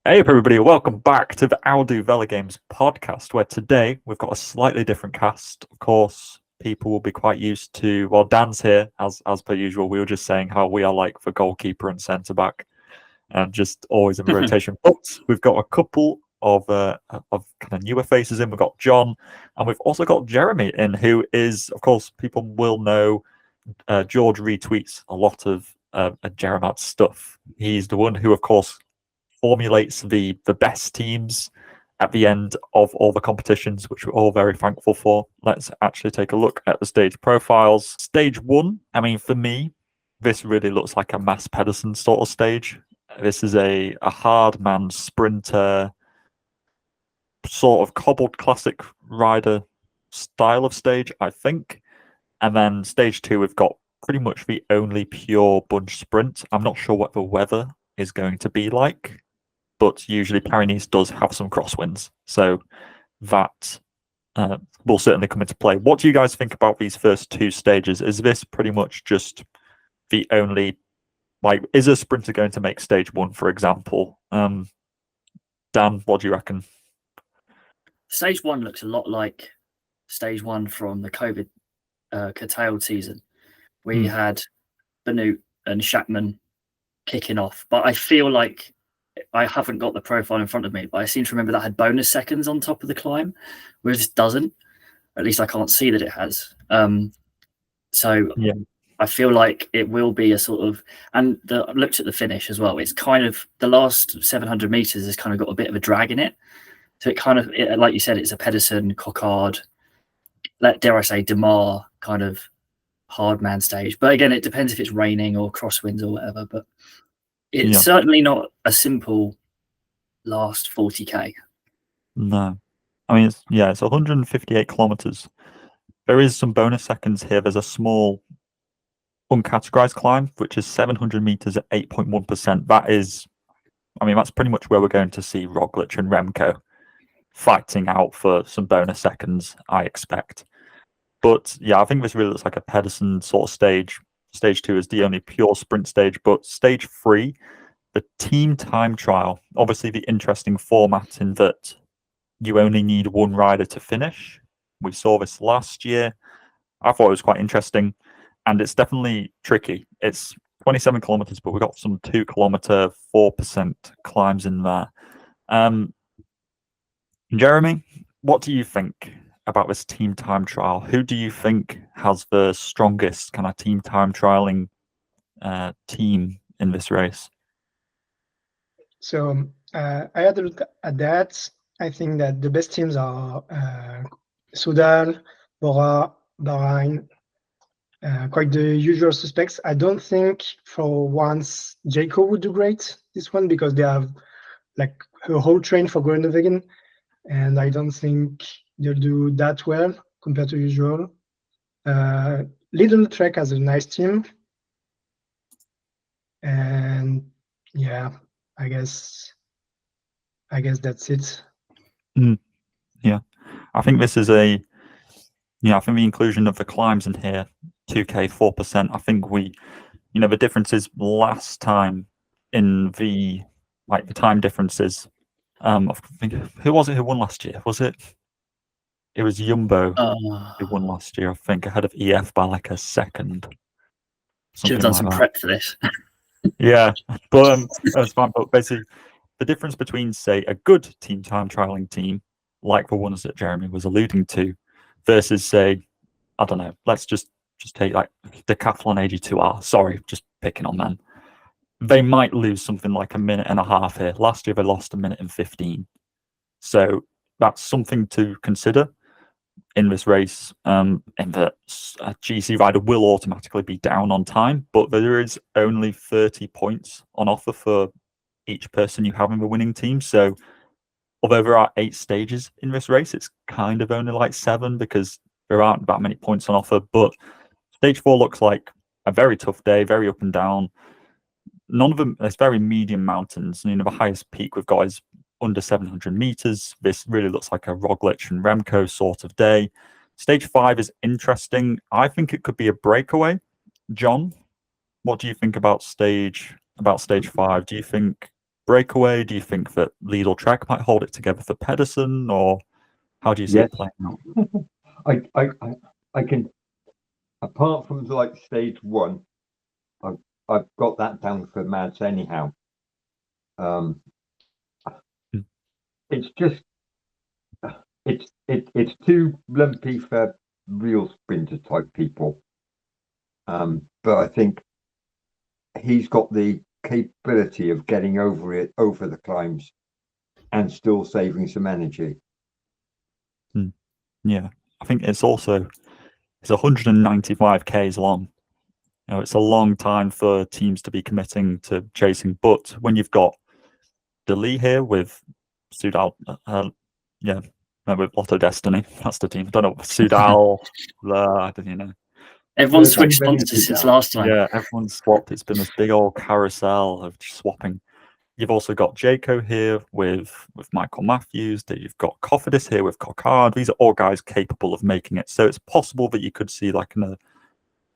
Hey up everybody, welcome back to the Velogames podcast, where today we've got a slightly different cast. Of course, people will be quite used to, well, Dan's here, as per usual. We were just saying how we are like for goalkeeper and centre-back, and just always in rotation. But we've got a couple of kind of newer faces in. We've got John, and we've also got Jeremy in, who is, of course, people will know, George retweets a lot of Jeremiah's stuff. He's the one who, of course, formulates the best teams at the end of all the competitions, which we're all very thankful for. Let's actually take a look at the stage profiles. Stage 1, I mean, for me, this really looks like a Mass Pedersen sort of stage. This is a hard man sprinter, sort of cobbled classic rider style of stage, I think. And then stage 2, we've got pretty much the only pure bunch sprint. I'm not sure what the weather is going to be like, but usually Paris Nice does have some crosswinds, so that will certainly come into play. What do you guys think about these first two stages? Is this pretty much just the only, like, is a sprinter going to make stage 1, for example? Dan, what do you reckon? Stage 1 looks a lot like stage 1 from the COVID curtailed season. We had Benut and Shackman kicking off, but I feel like I haven't got the profile in front of me, but I seem to remember that had bonus seconds on top of the climb, whereas this doesn't. At least I can't see that it has. So yeah. I feel like it will be a sort of, and I looked at the finish as well. It's kind of the last 700 meters has kind of got a bit of a drag in it. So it kind of, like you said, it's a Pedersen, Coquard, dare I say, Demar kind of hard man stage. But again, it depends if it's raining or crosswinds or whatever. But it's certainly not a simple last 40k. No. I mean, it's 158 kilometers. There is some bonus seconds here. There's a small uncategorized climb, which is 700 meters at 8.1%. That is, I mean, that's pretty much where we're going to see Roglic and Remco fighting out for some bonus seconds, I expect. But yeah, I think this really looks like a Pedersen sort of stage. Stage 2 is the only pure sprint stage, but stage 3, the team time trial, obviously the interesting format in that you only need one rider to finish. We saw this last year. I thought it was quite interesting, and it's definitely tricky. It's 27 kilometers, but we've got some 2 kilometer, 4% climbs in there. Jeremy, what do you think about this team time trial? Who do you think has the strongest kind of team time trialing team in this race? So I had a look at that. I think that the best teams are Soudal, Bora, Bahrain, quite the usual suspects. I don't think for once Jayco would do great this one because they have like a whole train for Groenewegen, and I don't think they'll do that well compared to usual. Little Trek has a nice team, and yeah, I guess that's it. Yeah, I think this is I think the inclusion of the climbs in here, 2k, 4%. I think the difference is last time in the time differences. I think, who was it who won last year? Was it? It was Jumbo who won last year, I think, ahead of EF by like a second. Should have done some prep for this. Yeah, but that's fine. But basically, the difference between, say, a good team time trialing team, like the ones that Jeremy was alluding to, versus, say, I don't know, let's just take like Decathlon AG2R. Sorry, just picking on them. They might lose something like a minute and a half here. Last year, they lost 1 minute and 15. So that's something to consider in this race, in that a GC rider will automatically be down on time, but there is only 30 points on offer for each person you have in the winning team. So although there are 8 stages in this race, it's kind of only like 7 because there aren't that many points on offer. But stage 4 looks like a very tough day, very up and down. None of them, it's very medium mountains. The highest peak we've got is under 700 meters. This really looks like a Roglic and Remco sort of day. Stage 5 is interesting. I think it could be a breakaway. John, what do you think about stage 5? Do you think breakaway? Do you think that lead or Trek might hold it together for Pedersen, or how do you see it playing out? I can, apart from like stage one, I've got that down for Mads anyhow. It's just it's too lumpy for real sprinter type people. But I think he's got the capability of getting over the climbs and still saving some energy. Yeah, I think it's 195 Ks long. You know, it's a long time for teams to be committing to chasing. But when you've got Lee here with Soudal, with Lotto Destiny, that's the team. I don't know, Soudal, I don't know. Everyone's switched sponsors since last time. Yeah, everyone's swapped. It's been this big old carousel of swapping. You've also got Jaco here with Michael Matthews. You've got Cofidis here with Cockard. These are all guys capable of making it. So it's possible that you could see like an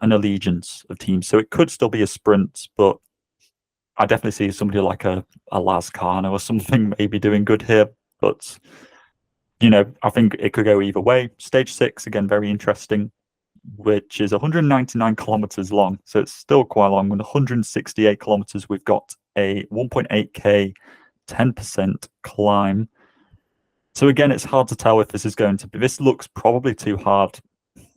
allegiance of teams. So it could still be a sprint, but I definitely see somebody like a Lascano or something maybe doing good here. But, I think it could go either way. Stage 6, again, very interesting, which is 199 kilometers long. So it's still quite long. With 168 kilometers, we've got a 1.8K, 10% climb. So again, it's hard to tell if this is going to be. This looks probably too hard,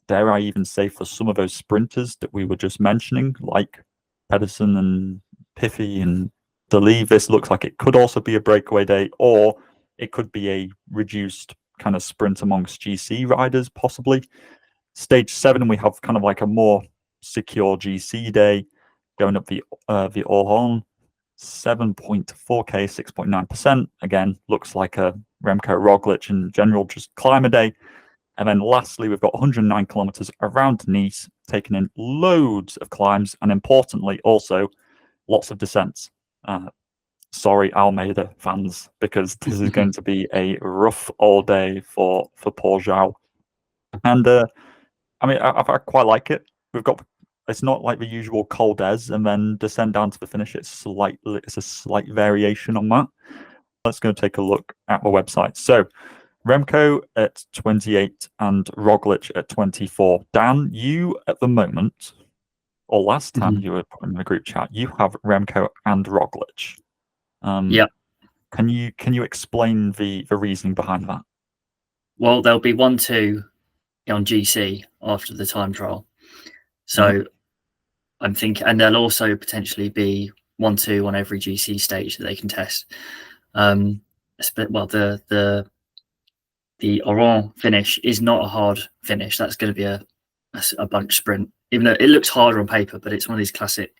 dare I even say, for some of those sprinters that we were just mentioning, like Pedersen and Piffy and Lee. This looks like it could also be a breakaway day, or it could be a reduced kind of sprint amongst GC riders, possibly. Stage 7, we have kind of like a more secure GC day going up the Orhon, 7.4K, 6.9%. Again, looks like a Remco, Roglic in general, just climb a day. And then lastly, we've got 109 kilometers around Nice, taking in loads of climbs, and importantly, also lots of descents. Sorry, Almeida fans, because this is going to be a rough all day for poor João. And I quite like it. It's not like the usual Col d'Ez and then descend down to the finish. It's a slight variation on that. Let's go take a look at the website. So Remco at 28 and Roglic at 24. Dan, you at the moment, or last time you were in the group chat, you have Remco and Roglic. Yeah. Can you explain the reasoning behind that? Well, there'll be 1-2 on GC after the time trial. So I'm thinking, and there'll also potentially be 1-2 on every GC stage that they can test. Well, the Oran finish is not a hard finish. That's going to be a bunch sprint, even though it looks harder on paper, but it's one of these classic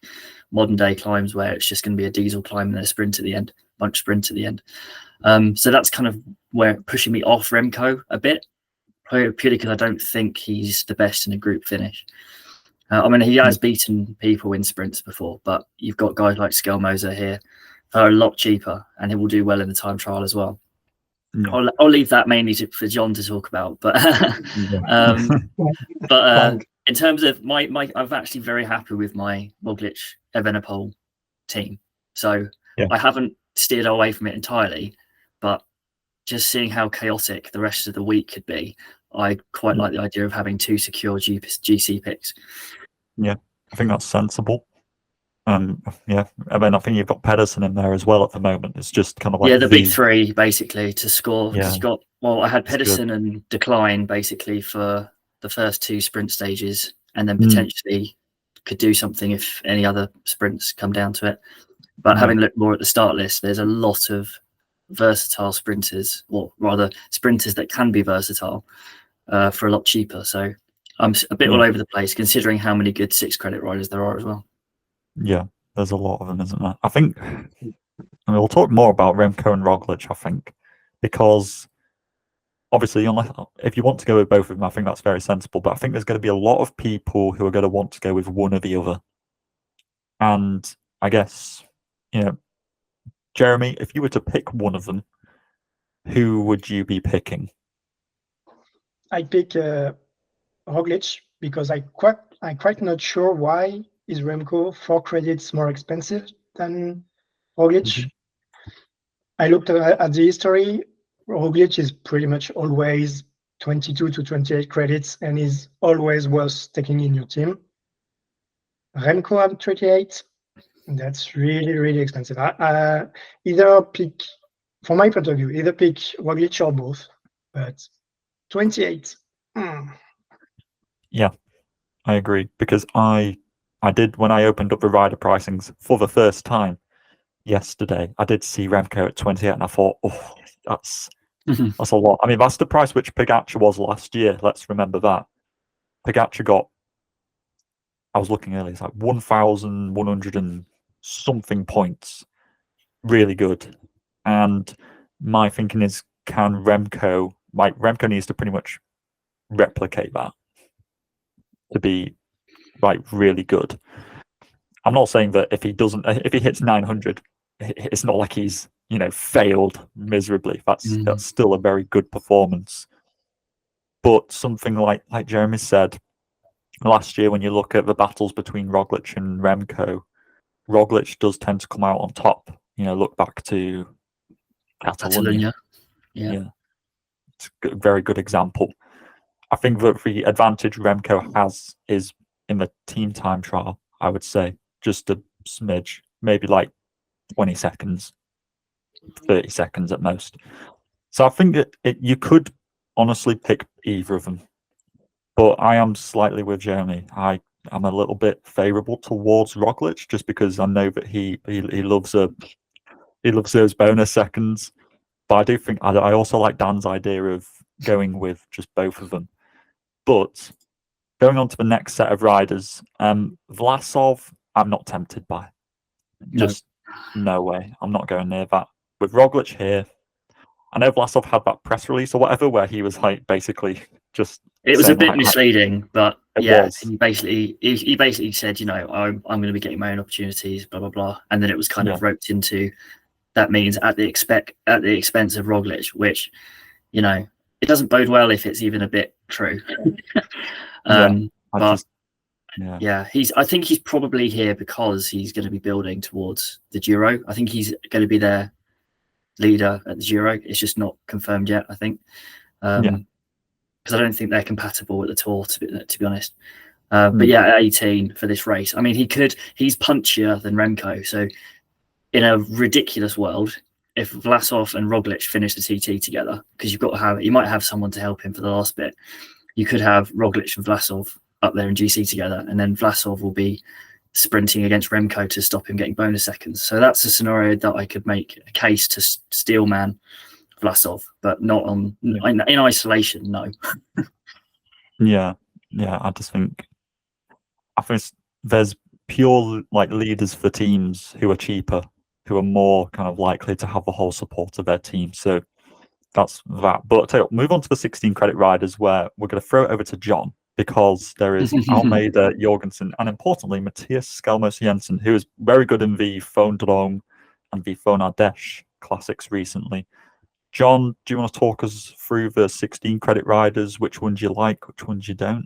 modern day climbs where it's just going to be a diesel climb and then a sprint at the end, bunch sprint at the end. So that's kind of where pushing me off Remco a bit, purely because I don't think he's the best in a group finish. He has beaten people in sprints before, but you've got guys like Skelmoser here who are a lot cheaper, and he will do well in the time trial as well. Yeah. I'll leave that mainly for John to talk about, but in terms of my I'm actually very happy with my Roglic Evenepoel team. So I haven't steered away from it entirely, but just seeing how chaotic the rest of the week could be, I quite like the idea of having 2 secure GC picks. Yeah, I think that's sensible. And then I think you've got Pedersen in there as well at the moment. It's just kind of like the big 3 basically to score. Yeah. I had Pedersen and Decline basically for the first 2 sprint stages, and then potentially could do something if any other sprints come down to it. But having looked more at the start list, there's a lot of versatile sprinters, or rather sprinters that can be versatile for a lot cheaper. So I'm a bit all over the place considering how many good 6 credit riders there are as well. Yeah, there's a lot of them, isn't there? I think we'll talk more about Remco and Roglic, I think, because obviously, if you want to go with both of them, I think that's very sensible. But I think there's going to be a lot of people who are going to want to go with one or the other. And I guess, Jeremy, if you were to pick one of them, who would you be picking? I pick Roglic because I'm quite not sure why is Remco 4 credits more expensive than Roglic. I looked at the history. Roglic is pretty much always 22 to 28 credits and is always worth taking in your team. Remco at 38, that's really, really expensive. Either pick, from my point of view, either pick Roglic or both, but 28. Yeah, I agree, because I did, when I opened up the rider pricings for the first time yesterday, I did see Remco at 28 and I thought, oh, that's a lot. I mean, that's the price which Pogacar was last year. Let's remember that. Pogacar got, I was looking earlier, it's like 1,100 and something points. Really good. And my thinking is, can Remco, like Remco needs to pretty much replicate that to be like really good. I'm not saying that if he hits 900, it's not like he's, failed miserably. That's still a very good performance. But something like Jeremy said last year, when you look at the battles between Roglic and Remco, Roglic does tend to come out on top. Look back to Catalonia. Yeah. It's a very good example. I think that the advantage Remco has is in the team time trial, I would say, just a smidge, maybe like 20 seconds, 30 seconds at most. So I think you could honestly pick either of them. But I am slightly with Jeremy. I'm a little bit favourable towards Roglic just because I know that he loves those bonus seconds. But I do think I also like Dan's idea of going with just both of them. But going on to the next set of riders, Vlasov, I'm not tempted by. Just no way. I'm not going near that. With Roglic here, I know Vlasov had that press release or whatever where he was like basically just. It was a bit misleading, but yeah, was. he basically said, I'm going to be getting my own opportunities, blah blah blah, and then it was kind of roped into that means at the expense of Roglic, which it doesn't bode well if it's even a bit true. I think he's probably here because he's going to be building towards the Giro. I think he's going to be their leader at the Giro. It's just not confirmed yet, I think. Because I don't think they're compatible at the Tour, to be honest. But yeah, at 18 for this race. I mean, he's punchier than Remco. So in a ridiculous world, if Vlasov and Roglic finish the TT together, because you might have someone to help him for the last bit. You could have Roglic and Vlasov up there in GC together, and then Vlasov will be sprinting against Remco to stop him getting bonus seconds. So that's a scenario that I could make a case to steelman Vlasov, but not in isolation. No. I just think there's pure leaders for teams who are cheaper, who are more kind of likely to have the whole support of their team. So that's that. But move on to the 16 credit riders, where we're going to throw it over to John, because there is Almeida, Jorgensen, and importantly, Matthias Skelmos Jensen, who is very good in the Phone Drôme and the Phone Ardèche classics recently. John, do you want to talk us through the 16 credit riders? Which ones you like, which ones you don't?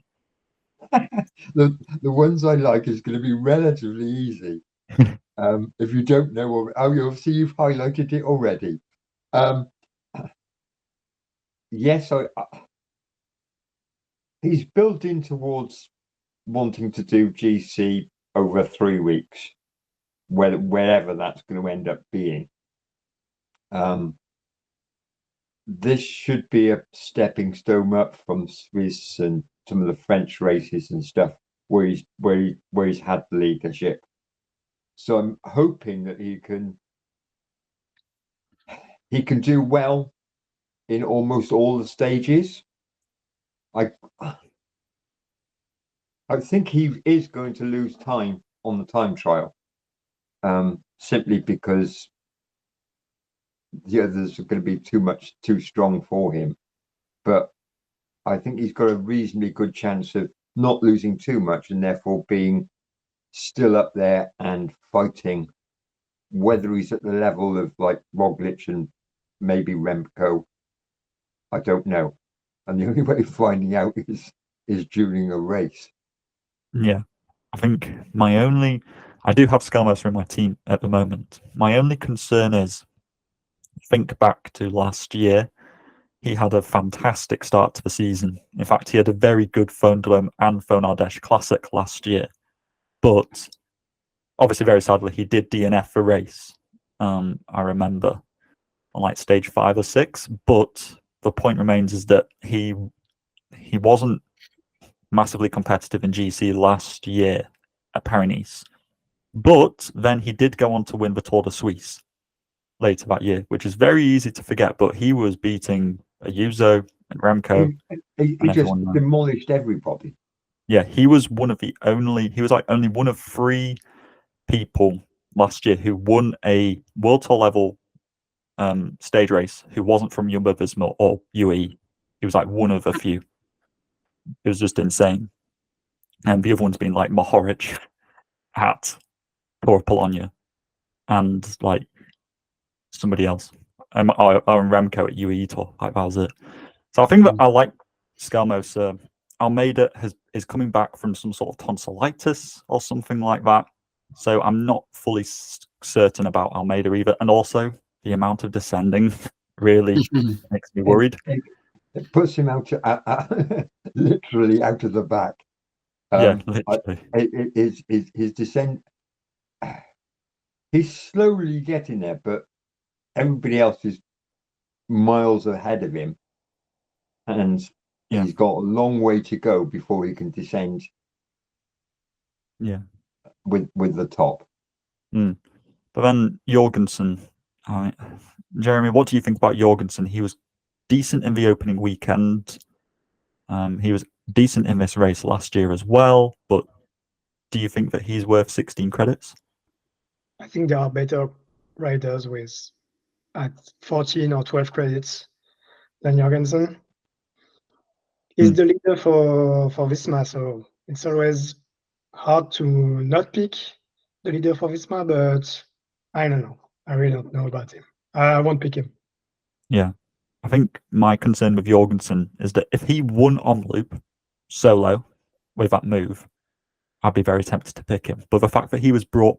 The ones I like is going to be relatively easy. If you don't know, obviously you've highlighted it already. Yes, he's built in towards wanting to do GC over 3 weeks, wherever that's going to end up being. This should be a stepping stone up from Swiss and some of the French races and stuff where he's had the leadership. So I'm hoping that he can do well in almost all the stages. I think he is going to lose time on the time trial, simply because the others are going to be too strong for him. But I think he's got a reasonably good chance of not losing too much and therefore being still up there and fighting. Whether he's at the level of like Roglic and maybe Remco, I don't know. And the only way of finding out is during a race. Yeah, I think I do have Skelmos in my team at the moment. My only concern is think back to last year, he had a fantastic start to the season. In fact, he had a very good Phone Dome and Phone Ardèche Classic last year. But obviously, very sadly, he did DNF for race. I remember on like stage 5 or 6. But the point remains is that he wasn't massively competitive in GC last year at Paris Nice. But then he did go on to win the Tour de Suisse later that year, which is very easy to forget. But he was beating Ayuso and Remco. He just demolished everybody. Yeah, he was like only one of 3 people last year who won a World Tour level stage race who wasn't from Jumbo-Visma or UAE. He was like one of a few. It was just insane. And the other one's been like Mohoric at Tour of Polonia and like somebody else. Or Remco at UAE Tour. Like that was it. So I think that I like Skelmos. Almeida is coming back from some sort of tonsillitis or something like that. So I'm not fully certain about Almeida either. And also the amount of descending really makes me worried. It puts him out literally out of the back. Yeah, literally. His descent. He's slowly getting there, but everybody else is miles ahead of him, and he's got a long way to go before he can descend. Yeah, with the top. But then Jorgensen, Jeremy, what do you think about Jorgensen? He was decent in the opening weekend. He was decent in this race last year as well. But do you think that he's worth 16 credits? I think there are better riders at 14 or 12 credits than Jorgensen. He's the leader for Visma, so it's always hard to not pick the leader for Visma, but I don't know. I really don't know about him. I won't pick him. Yeah. I think my concern with Jorgensen is that if he won on loop solo with that move, I'd be very tempted to pick him. But the fact that he was brought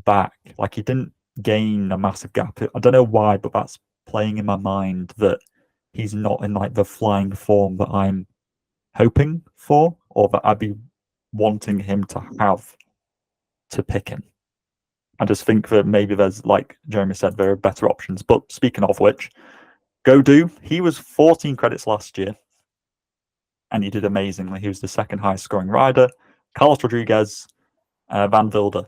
back, like he didn't gain a massive gap, I don't know why, but that's playing in my mind that he's not in like the flying form that I'm hoping for, or that I'd be wanting him to have to pick him. I just think that maybe there's, like Jeremy said, there are better options. But speaking of which, Godou, he was 14 credits last year, and he did amazingly. He was the second highest scoring rider. Carlos Rodriguez, Van Wilder.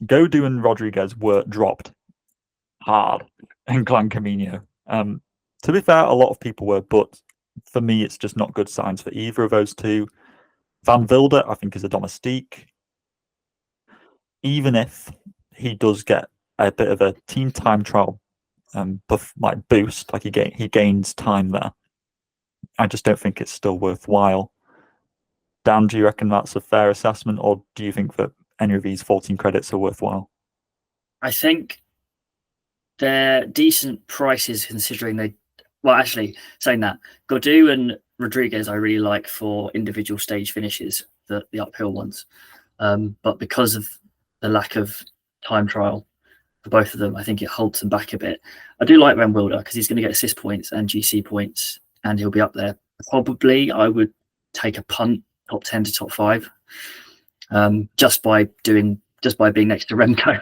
Godou and Rodriguez were dropped hard in Gran Camino. To be fair, a lot of people were, but for me, it's just not good signs for either of those two. Van Wilder, I think, is a domestique. Even if he does get a bit of a team time trial boost, like he gains time there, I just don't think it's still worthwhile. Dan, do you reckon that's a fair assessment, or do you think that any of these 14 credits are worthwhile? I think they're decent prices considering actually, saying that, Godou and Rodriguez I really like for individual stage finishes, the uphill ones. But because of the lack of time trial for both of them, I think it holds them back a bit. I do like Van Wilder because he's going to get assist points and GC points, and he'll be up there. Probably I would take a punt, top 10 to top 5, just by being next to Remco.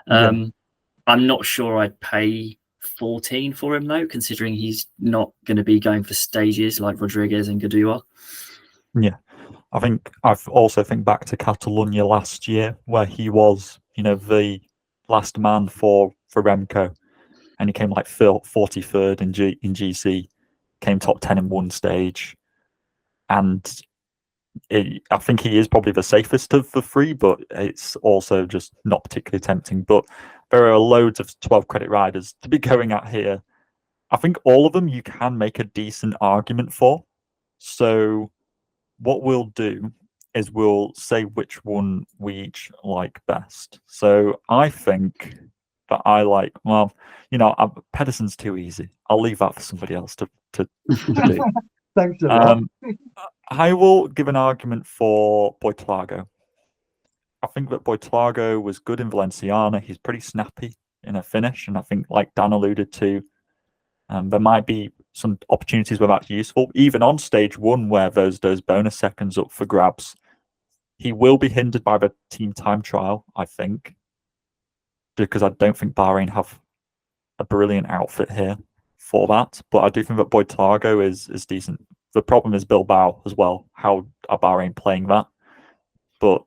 I'm not sure I'd pay 14 for him though, considering he's not going to be going for stages like Rodriguez and Godou are. Yeah, I've also think back to Catalonia last year, where he was, the last man for Remco, and he came like 43rd in GC, came top 10 in one stage, and I think he is probably the safest of the 3, but it's also just not particularly tempting. But there are loads of 12 credit riders to be going at here. I think all of them you can make a decent argument for. So what we'll do is we'll say which one we each like best. So I think that I like, Pedersen's too easy. I'll leave that for somebody else to do. Thanks a lot. I will give an argument for Boitlago. I think that Boitlago was good in Valenciana. He's pretty snappy. in a finish. And I think, like Dan alluded to, there might be some opportunities where that's useful. Even on stage 1, where there's those bonus seconds up for grabs, he will be hindered by the team time trial, I think, because I don't think Bahrain have a brilliant outfit here for that. But I do think that Boitago is decent. The problem is Bilbao as well. How are Bahrain playing that? But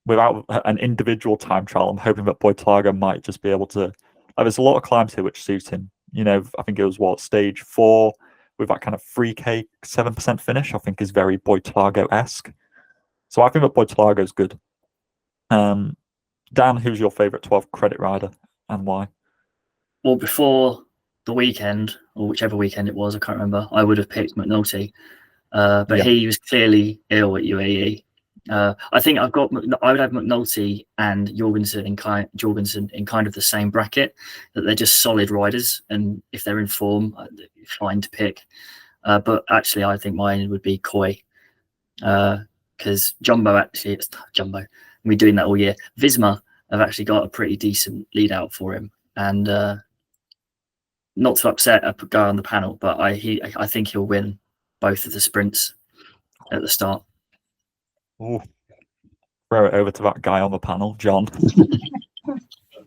without an individual time trial, I'm hoping that Boitago might just be able to. There's a lot of climbs here which suit him. I think it was stage 4 with that kind of 3K 7% finish. I think is very Boitago-esque. So I think that Boitago is good. Dan, who's your favorite 12 credit rider and why? Well, before the weekend, or whichever weekend it was, I can't remember, I would have picked McNulty, but he was clearly ill at UAE. I think I would have McNulty and Jorgensen in kind of the same bracket, that they're just solid riders, and if they're in form, fine to pick. But actually, I think mine would be Koi, because it's Jumbo. We're doing that all year. Visma have actually got a pretty decent lead out for him, and not to upset a guy on the panel, but I think he'll win both of the sprints at the start. Ooh. Throw it over to that guy on the panel, John.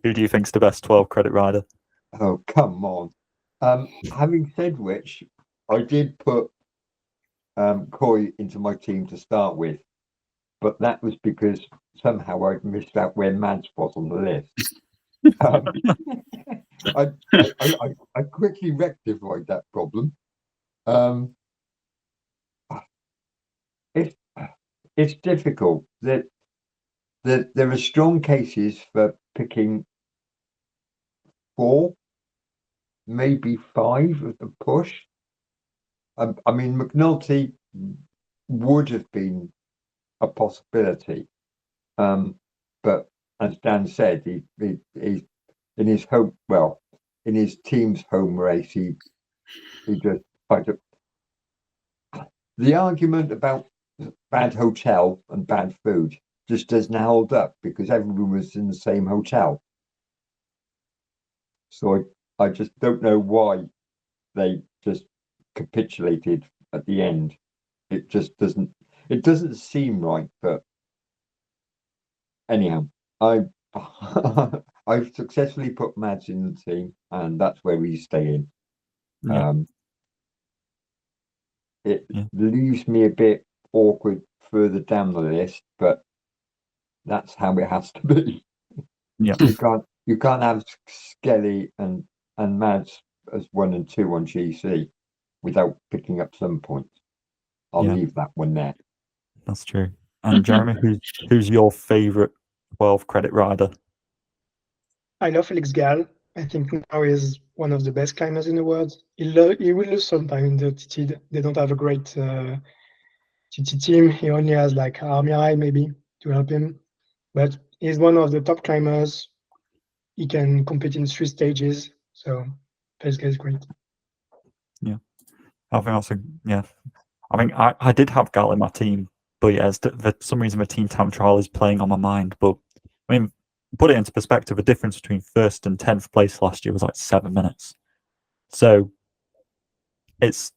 Who do you think's the best 12 credit rider? Oh, come on. Having said which, I did put Koi into my team to start with, but that was because somehow I missed out where Mads was on the list. I quickly rectified that problem. It's difficult. There are strong cases for picking 4, maybe 5 of the push. I mean, McNulty would have been a possibility, but as Dan said, he's in his in his team's home race, he just the argument about bad hotel and bad food just doesn't hold up, because everyone was in the same hotel. So I just don't know why they just capitulated at the end. It just doesn't seem right. But anyhow, I've successfully put Mads in the team, and that's where we stay in. Yeah. It leaves me a bit awkward further down the list, but that's how it has to be. Yeah. You can't have Skelly and Mads as 1 and 2 on GC without picking up some points. I'll leave that one there. That's true. And Jeremy, who's your favourite 12 credit rider? I love Felix Gall. I think now he is one of the best climbers in the world. He will lose sometime in the TT. They don't have a great TT team. He only has like Armirai maybe to help him. But he's one of the top climbers. He can compete in 3 stages. So Felix Gall is great. Yeah. I think also, I think I did have Gall in my team, but for some reason the team time trial is playing on my mind. But I mean, put it into perspective, the difference between 1st and 10th place last year was like 7 minutes. So it's,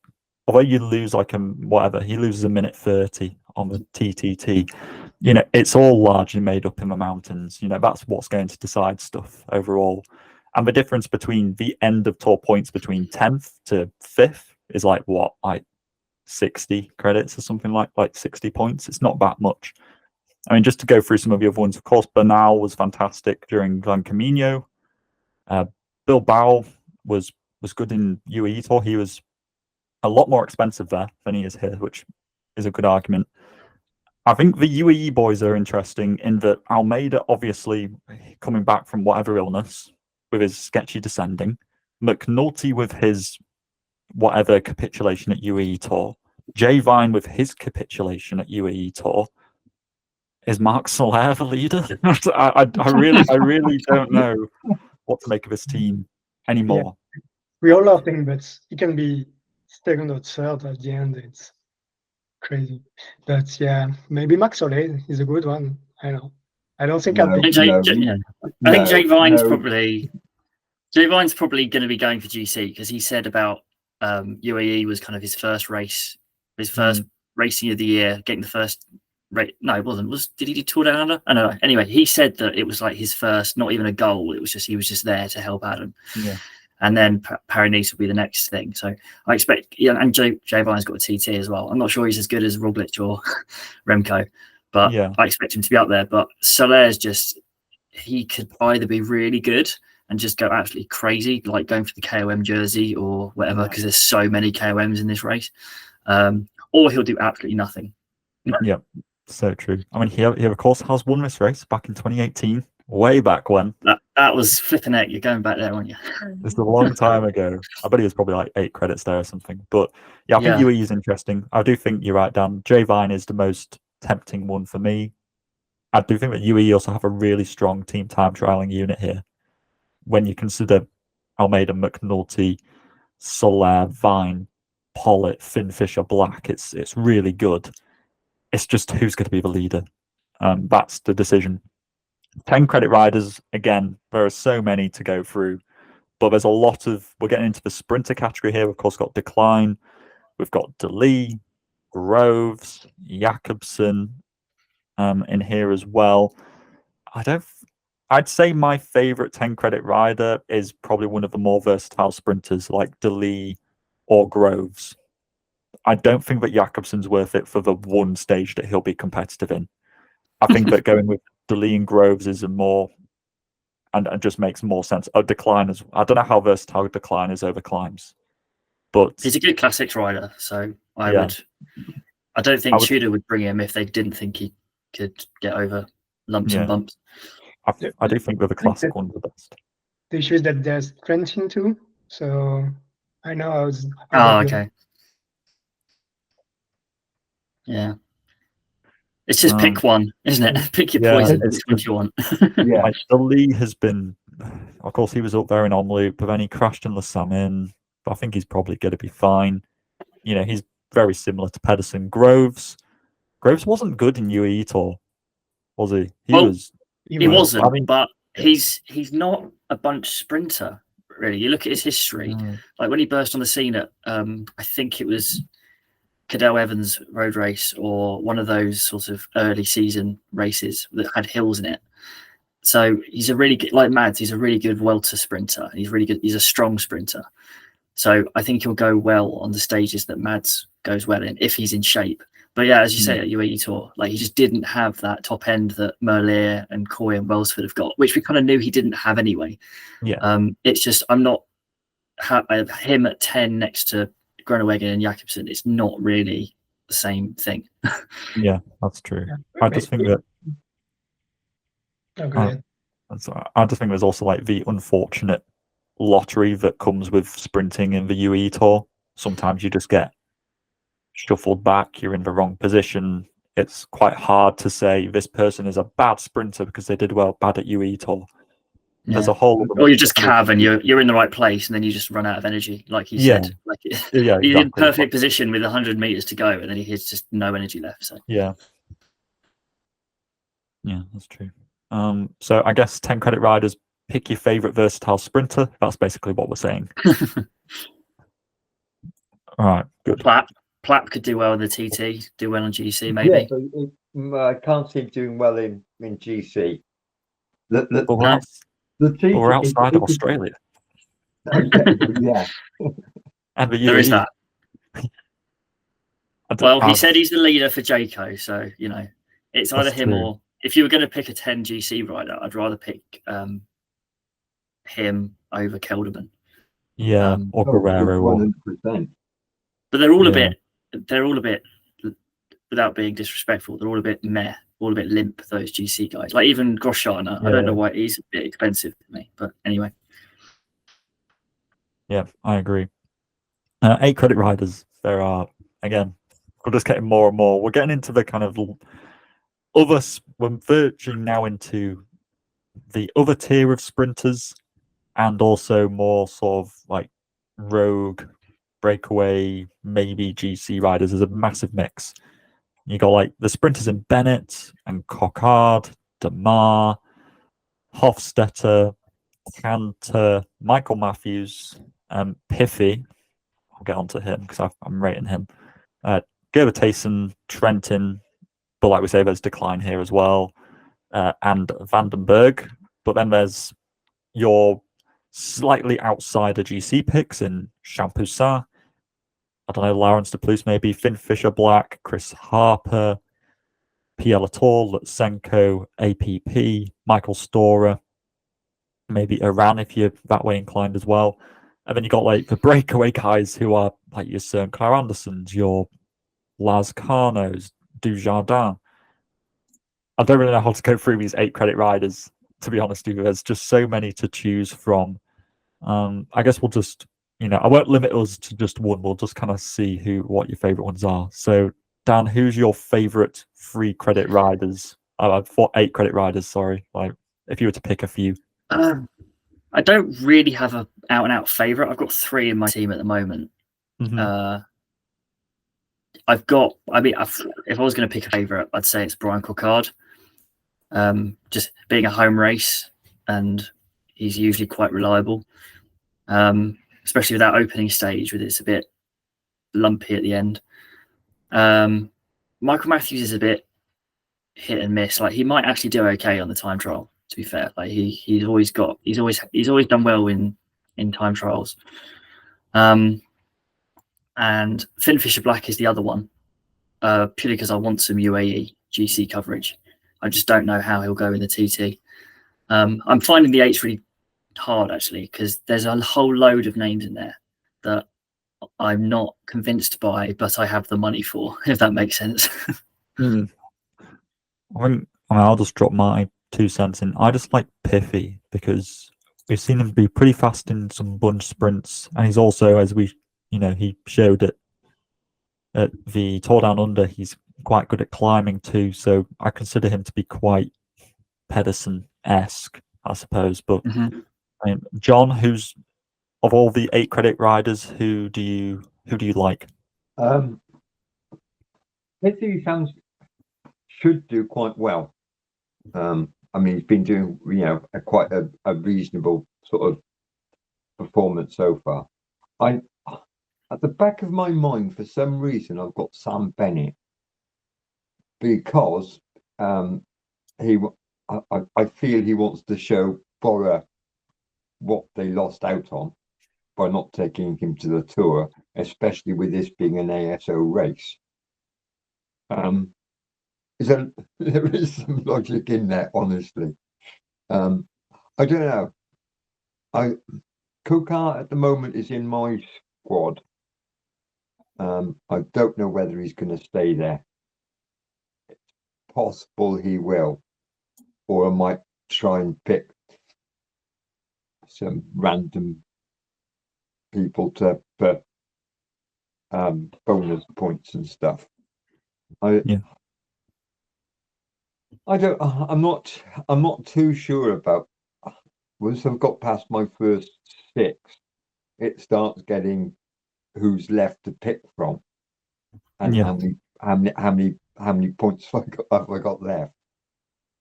although you lose he loses a minute 30 on the TTT, it's all largely made up in the mountains. That's what's going to decide stuff overall. And the difference between the end of tour points between 10th to 5th is like 60 credits or something, like 60 points. It's not that much. I mean, just to go through some of the other ones, of course, Bernal was fantastic during Gran Camino. Bilbao was good in UAE Tour. He was a lot more expensive there than he is here, which is a good argument. I think the UAE boys are interesting in that Almeida, obviously coming back from whatever illness with his sketchy descending, McNulty with his whatever capitulation at UAE Tour, Jay Vine with his capitulation at UAE Tour. Is Marc Soler the leader? I really don't know what to make of his team anymore. Yeah. We all love him, but he can be 2nd or 3rd at the end. It's crazy. But maybe Marc Soler is a good one. I don't know. I don't think I'll pick. I think Jay Vine's probably Jay Vine's probably going to be going for GC because he said about UAE was kind of his first race, his first racing of the year, getting the first race. No, it wasn't. Did he do Tour Down Under? I don't know. Anyway, he said that it was like his first, not even a goal. It was just he was just there to help Adam. Yeah. And then Paris Nice will be the next thing. So I expect, and Jay Vine's got a TT as well. I'm not sure he's as good as Roglic or Remco, but I expect him to be up there. But Solaire's he could either be really good and just go absolutely crazy, like going for the KOM jersey or whatever, because there's so many KOMs in this race, or he'll do absolutely nothing. Yeah, so true. I mean, he of course has won this race back in 2018, way back when. That was flipping heck. You're going back there, aren't you? It's a long time ago. I bet he was probably like 8 credits there or something. But yeah, I think UAE is interesting. I do think you're right, Dan. Jay Vine is the most tempting one for me. I do think that UAE also have a really strong team time trialing unit here. When you consider Almeida, McNulty, Soler, Vine, Pollitt, Finn Fisher, Black, it's really good. It's just who's going to be the leader. That's the decision. 10 credit riders, again, there are so many to go through, but there's a lot of, we're getting into the sprinter category here. We've of course got Decline, we've got DeLee, Groves, Jakobsen in here as well. I'd say my favorite 10 credit rider is probably one of the more versatile sprinters like DeLee or Groves. I don't think that Jakobsen's worth it for the one stage that he'll be competitive in. I think that going with DeLee and Groves is a more and just makes more sense. Decline is, I don't know how versatile Decline is over climbs, but he's a good classics rider. So I don't think Tudor would bring him if they didn't think he could get over lumps and bumps. I do think they're the classic ones the best. The issue is that there's Trentin too, so I know I was. Okay. Yeah. It's just pick one, isn't it? Pick your poison. It's what you want. Yeah. Like, DeLee has been, of course, he was up there in Omloop, but then he crashed in Le Samin. But I think he's probably going to be fine. You know, he's very similar to Pedersen. Groves wasn't good in UAE Tour, was he? He wasn't. I mean, but he's not a bunch sprinter, really. You look at his history, like when he burst on the scene at, I think it was Cadell Evans road race or one of those sort of early season races that had hills in it. So he's a really good, like Mads, he's a really good welter sprinter. He's really good. He's a strong sprinter. So I think he'll go well on the stages that Mads goes well in if he's in shape. But yeah, as you say at UAE Tour, like he just didn't have that top end that Merlier and Coy and Welsford have got, which we kind of knew he didn't have anyway. Yeah. It's just I'm not him at 10 next to Groenewegen and Jakobsen. It's not really the same thing. Yeah, that's true. I just think that. I just think there's also like the unfortunate lottery that comes with sprinting in the UAE Tour. Sometimes you just get shuffled back, you're in the wrong position. It's quite hard to say this person is a bad sprinter because they did bad at UAE Tour. There's a whole, or you just cav and you're in the right place and then you just run out of energy, like you said. Like exactly. He's in perfect position with 100 meters to go, and then he has just no energy left. So yeah, that's true. So I guess 10 credit riders, pick your favorite versatile sprinter. That's basically what we're saying. All right, good. Plapp could do well in the TT, do well on GC, maybe. Yeah, so I can't see him doing well in GC. We're outside of Australia. Yeah. And there is that. Well, he said he's the leader for Jayco, so you know it's either him or if you were going to pick a 10 GC rider, I'd rather pick him over Kelderman. Yeah, or Guerrero. 100%. But they're all a bit, without being disrespectful, they're all a bit meh, all a bit limp, those GC guys. Like even Groscharner, I don't know why he's a bit expensive to me, but anyway. Yeah, I agree. 8 credit riders. There are, again, we're just getting more and more. We're getting into the kind of we're verging now into the other tier of sprinters and also more sort of like rogue, breakaway, maybe GC riders. There's a massive mix. You got like the sprinters in Bennett and Coquard, Demar, Hofstetter, Cantor, Michael Matthews, Piffy. I'll get onto him because I'm rating him. Gerber Tayson, Trentin, but like we say, there's decline here as well, and Vandenberg. But then there's your slightly outsider GC picks in Champoussin. I don't know, Lawrence DePluse maybe, Finn Fisher Black, Chris Harper, Pierre Latour, Lutsenko, APP, Michael Storer, maybe Iran if you're that way inclined as well. And then you got like the breakaway guys who are like your St. Clair Andersons, your Laz Carnos, Dujardin. I don't really know how to go through these 8 credit riders, to be honest with you. There's just so many to choose from. I guess we'll just, I won't limit us to just one. We'll just kind of see what your favorite ones are. So, Dan, who's your favorite 3 credit riders? 8 credit riders, sorry. Like, if you were to pick a few. I don't really have a out-and-out favorite. I've got 3 in my team at the moment. Mm-hmm. If I was going to pick a favorite, I'd say it's Brian Coquard. Just being a home race, and he's usually quite reliable, especially with that opening stage, with it's a bit lumpy at the end. Michael Matthews is a bit hit and miss. Like, he might actually do okay on the time trial. To be fair, like he's always done well in time trials. And Finn Fisher Black is the other one, purely because I want some UAE GC coverage. I just don't know how he'll go in the TT. I'm finding the 8s really hard, actually, because there's a whole load of names in there that I'm not convinced by, but I have the money for, if that makes sense. I'll just drop my 2 cents in. I just like Piffy because we've seen him be pretty fast in some bunch sprints, and he's also, as he showed it at the Tour Down Under, he's quite good at climbing too. So I consider him to be quite Pedersen-esque, I suppose. But John, who's of all the 8 credit riders, who do you like? Piffy should do quite well. He's been doing, quite a reasonable sort of performance so far. At the back of my mind, for some reason, I've got Sam Bennett because I feel he wants to show Bora what they lost out on by not taking him to the Tour, especially with this being an ASO race. There is some logic in there, honestly. I don't know. Coquard at the moment is in my squad. I don't know whether he's going to stay there. It's possible he will, or I might try and pick some random people for bonus points and stuff. I'm not too sure about. Once I've got past my first 6, it starts getting who's left to pick from, and how many points have I got left?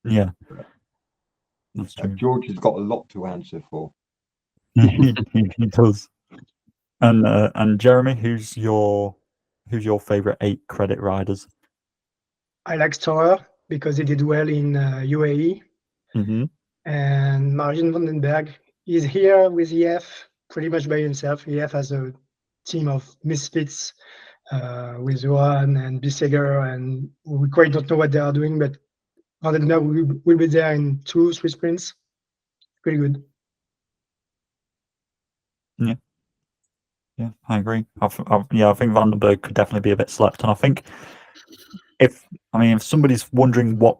Yeah, that's true. George has got a lot to answer for. he does. And Jeremy, who's your favorite 8 credit riders? I like Storer because he did well in UAE. And Martin Vandenberg is here with EF pretty much by himself. EF has a team of misfits with Johan and Bisseger, and we quite don't know what they are doing, but Vandenberg will be there in 2-3 sprints. Pretty good. Yeah, I agree. I think Vandenberg could definitely be a bit slept, and I think if somebody's wondering what,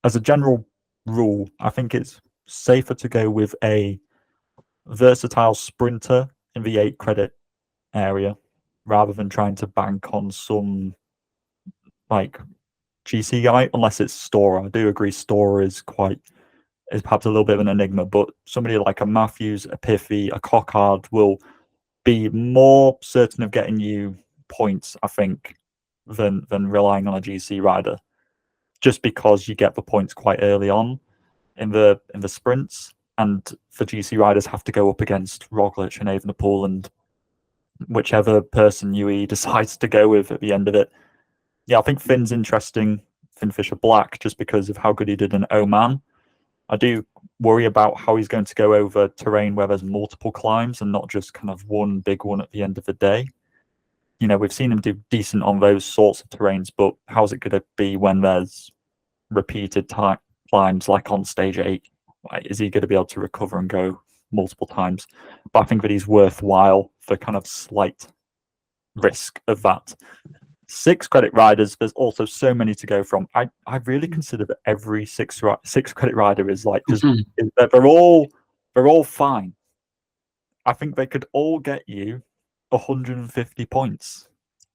as a general rule, I think it's safer to go with a versatile sprinter in the 8 credit area rather than trying to bank on some like GC guy, unless it's Storer. I do agree Storer is perhaps a little bit of an enigma, but somebody like a Matthews, a Piffy, a Coquard will be more certain of getting you points, I think, than relying on a GC rider, just because you get the points quite early on in the sprints, and for GC riders have to go up against Roglic and Evenepoel and whichever person UE decides to go with at the end of it. Yeah, I think Finn's interesting, Finn Fisher Black, just because of how good he did in Oman. I do worry about how he's going to go over terrain where there's multiple climbs and not just kind of one big one at the end of the day. You know, we've seen him do decent on those sorts of terrains, but how's it going to be when there's repeated climbs like on stage 8? Like, is he going to be able to recover and go multiple times? But I think that he's worthwhile for kind of slight risk of that. 6 credit riders, there's also so many to go from. I really consider that every six credit rider is like just they're all fine. I think they could all get you 150 points,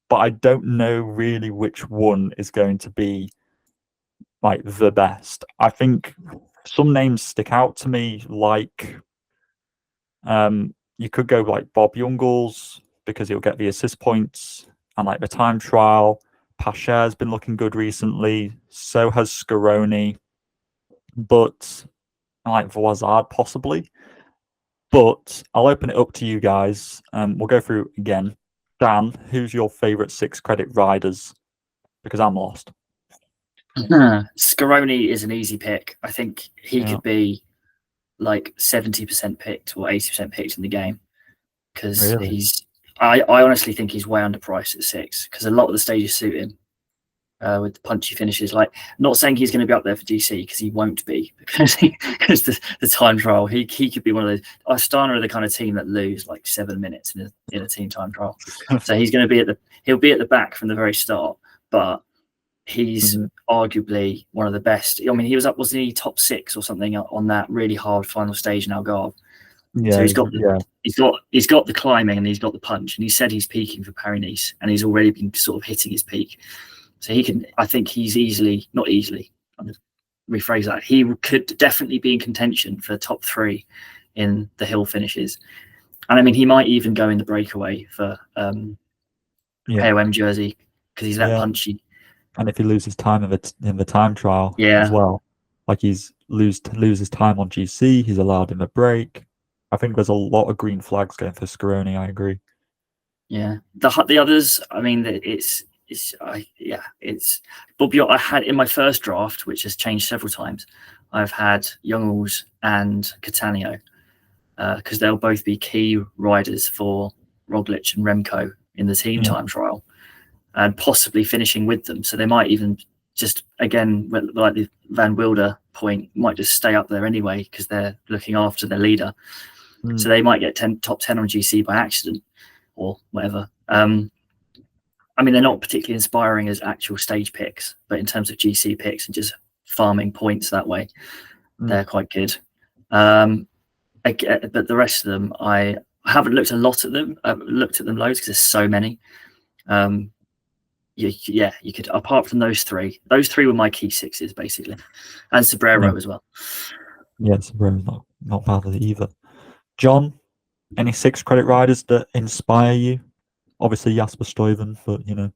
but I don't know really which one is going to be like the best. I think some names stick out to me, like you could go like Bob Youngles because he'll get the assist points and like the time trial. Pacher's been looking good recently. So has Scaroni, but I like Voisard possibly. But I'll open it up to you guys. We'll go through again. Dan, who's your favourite 6 credit riders? Because I'm lost. Scaroni is an easy pick. I think he could be like 70% picked or 80% picked in the game because he's. I honestly think he's way underpriced at 6 because a lot of the stages suit him with the punchy finishes. Like, not saying he's going to be up there for GC because he won't be because the time trial. He could be one of those. Astana are the kind of team that lose like 7 minutes in a team time trial. So he's going to be he'll be at the back from the very start, but he's arguably one of the best. I mean, he was wasn't he top 6 or something on that really hard final stage in Algarve? Yeah, so he's got the climbing and he's got the punch, and he said he's peaking for Paris Nice, and he's already been sort of hitting his peak. So he can. I think he's not easily. I'm going to rephrase that. He could definitely be in contention for top 3 in the hill finishes, and I mean he might even go in the breakaway for KOM jersey because he's that punchy. And if he loses time in the time trial as well, like he's loses time on GC, he's allowed him a break. I think there's a lot of green flags going for Scaroni. I agree. Yeah, the others. I mean, it's Bob. I had in my first draft, which has changed several times. I've had Youngles and Catania because they'll both be key riders for Roglic and Remco in the team time trial, and possibly finishing with them. So they might even just, again, like the Van Wilder point, might just stay up there anyway because they're looking after their leader. So they might get top 10 on GC by accident or whatever. I mean, they're not particularly inspiring as actual stage picks, but in terms of GC picks and just farming points that way, they're quite good. But the rest of them, I haven't looked a lot at them. I've looked at them loads because there's so many. You could, apart from those 3. Those 3 were my key 6s basically, and Sobrero as well. Yeah, Sobrero's not bad either. John, any 6 credit riders that inspire you? Obviously Jasper Stuyven, but you know.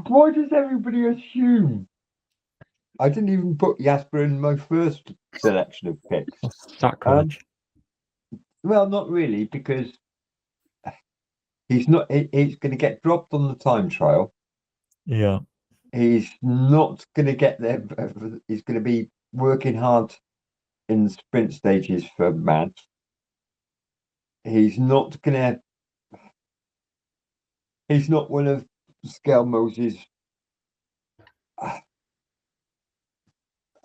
Why does everybody assume? I didn't even put Jasper in my first selection of picks. Sacrilege. Well, not really, because he's not. He's going to get dropped on the time trial. Yeah. He's not going to get there. He's going to be working hard in the sprint stages for Mads. He's not going to. He's not one of Skelmose's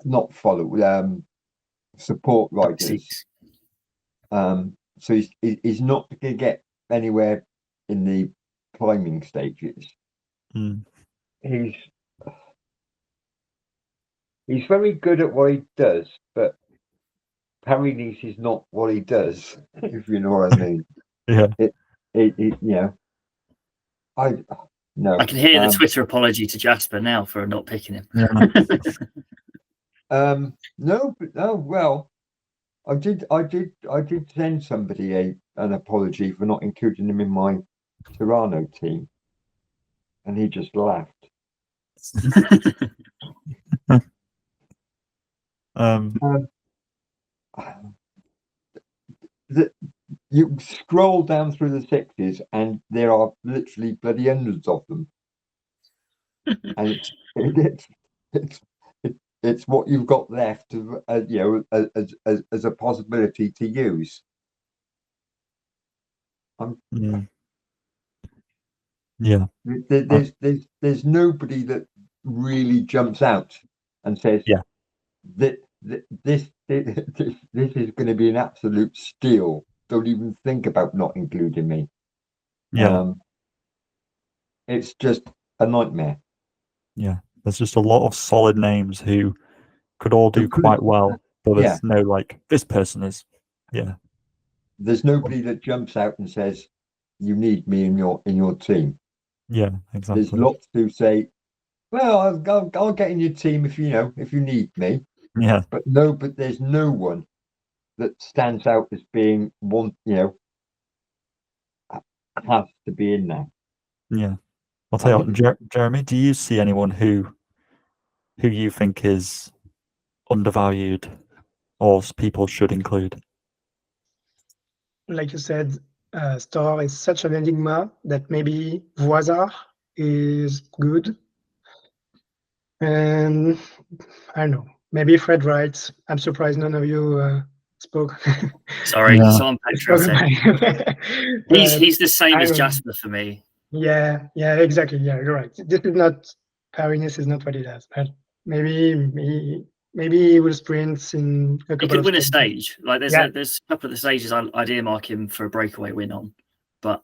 not follow support riders. So he's not going to get anywhere in the climbing stages. He's very good at what he does, but Paris Nice is not what he does, if you know what I mean. Yeah. I can hear the Twitter apology to Jasper now for not picking him. No. Well, I did send somebody an apology for not including him in my Tirano team, and he just laughed. Um, You scroll down through the sixes, and there are literally bloody hundreds of them, and it's what you've got left to, as a possibility to use. Yeah. There's nobody that really jumps out and says, yeah, that this is going to be an absolute steal. Don't even think about not including me. yeah, It's just a nightmare. yeah. There's just a lot of solid names who could all do quite well, but there's no like this person is. Yeah. There's nobody that jumps out and says, "You need me in your team." Yeah, exactly. There's lots who say, "Well, I'll get in your team if you need me." Yeah. But there's no one that stands out as being one. Has to be in there. Yeah. I'll tell you what, Jeremy, do you see anyone who you think is undervalued or people should include? Like you said, Star is such an enigma that maybe Voisard is good. And I don't know, maybe Fred Wright. I'm surprised none of you spoke. Sorry, Yeah. so I'm patriotic. He's the same as Jasper for me. Yeah, exactly. Yeah, you're right. This is not Paris Nice is not what he does. But maybe he will sprint in a couple. He could of win a stages. stage. Like there's a couple of the stages I'd earmark him for a breakaway win on, but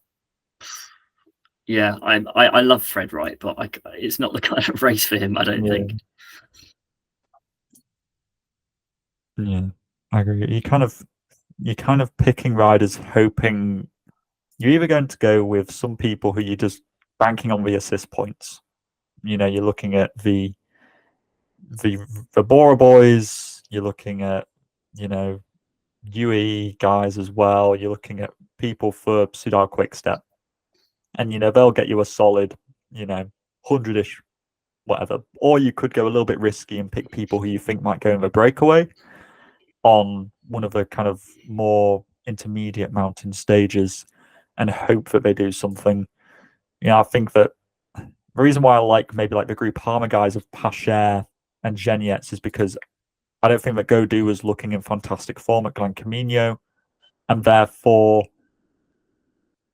yeah, I love Fred Wright, but it's not the kind of race for him. I don't think. Yeah, I agree. You're kind of picking riders, hoping you're either going to go with some people who you're just banking on the assist points. You're looking at the Bora boys. You're looking at UE guys as well. You're looking at people for Soudal Quickstep, and they'll get you a solid 100-ish whatever. Or you could go a little bit risky and pick people who you think might go in the breakaway on one of the kind of more intermediate mountain stages and hope that they do something. I think that the reason why I like maybe like the Groupama guys of Pacher and Genietz is because I don't think that Godou was looking in fantastic form at Gran Camino, and therefore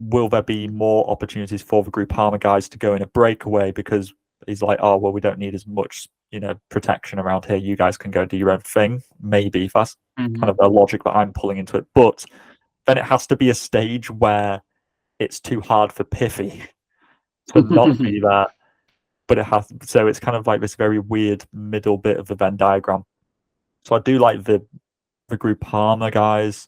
will there be more opportunities for the Groupama guys to go in a breakaway because he's like, oh well, we don't need as much protection around here. You guys can go do your own thing. Maybe that's kind of the logic that I'm pulling into it. But then it has to be a stage where it's too hard for Piffy to not be there. But it has, so it's kind of like this very weird middle bit of the Venn diagram. So I do like the Groupama guys,